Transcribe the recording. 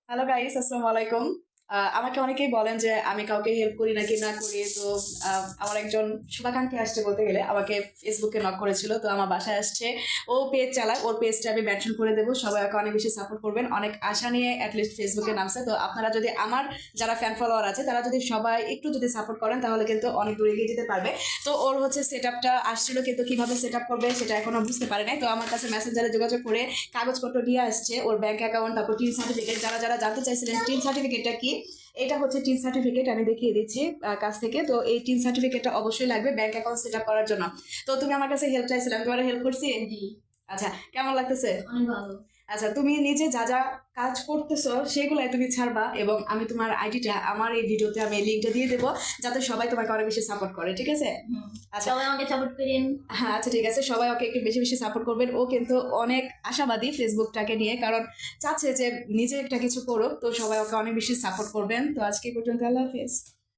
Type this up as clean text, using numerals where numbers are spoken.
Hello guys, আসসালামু আলাইকুম। আমাকে অনেকেই বলেন যে আমি কাউকে হেল্প করি নাকি না করি। তো আমার একজন শুভাকাঙ্ক্ষী আসছে বলতে গেলে, আমাকে ফেসবুকে নক করেছিল। তো আমার বাসায় আসছে, ও পেজ চালায়, ওর পেজটা আমি মেনশন করে দেবো। সবাই ওকে অনেক বেশি সাপোর্ট করবেন, অনেক আশা নিয়ে অ্যাটলিস্ট ফেসবুকে নামছে। তো আপনারা যদি আমার যারা ফ্যান ফলোয়ার আছে তারা যদি সবাই একটু যদি সাপোর্ট করেন তাহলে কিন্তু অনেক দূর এগিয়ে যেতে পারবে। তো ওর হচ্ছে সেট আপটা আসছিল, কিন্তু কিভাবে সেট আপ করবে সেটা এখনো বুঝতে পারে নাই। তো আমার কাছে মেসেঞ্জারে যোগাযোগ করে কাগজপত্র দিয়ে আসছে, ওর ব্যাংক অ্যাকাউন্ট, তারপর টিন সার্টিফিকেট। যারা যারা জানতে চাইছিলেন টিন সার্টিফিকেটটা কি, এটা হচ্ছে টিন সার্টিফিকেট, আমি দেখিয়ে দিচ্ছি কাছ থেকে। তো এই টিন সার্টিফিকেটটা অবশ্যই লাগবে ব্যাংক অ্যাকাউন্ট সেট আপ করার জন্য। তো তুমি আমার কাছে হেল্প চাইছিলে, আমি তোমার হেল্প করছি। জি। আচ্ছা, কেমন লাগতেছে? অনেক ভালো। আচ্ছা, তুমি নিজে যা যা কাজ করতেছো সেগুলাই তুমি ছাড়বা, এবং আমি তোমার আইডিটা আমার এই ভিডিওতে আমি লিঙ্কটা দিয়ে দেবো, যাতে সবাই তোমাকে অনেক বেশি সাপোর্ট করে, ঠিক আছে? আচ্ছা। সবাই আমাকে সাপোর্ট করেন। হ্যাঁ, আচ্ছা ঠিক আছে, সবাই ওকে একটু বেশি বেশি সাপোর্ট করবেন। ও কিন্তু অনেক আশাবাদী ফেসবুকটাকে নিয়ে, কারণ চাচ্ছে যে নিজে একটা কিছু করুক। তো সবাই ওকে অনেক বেশি সাপোর্ট করবেন। তো আজকে এই পর্যন্ত, আল্লাহ হাফেজ।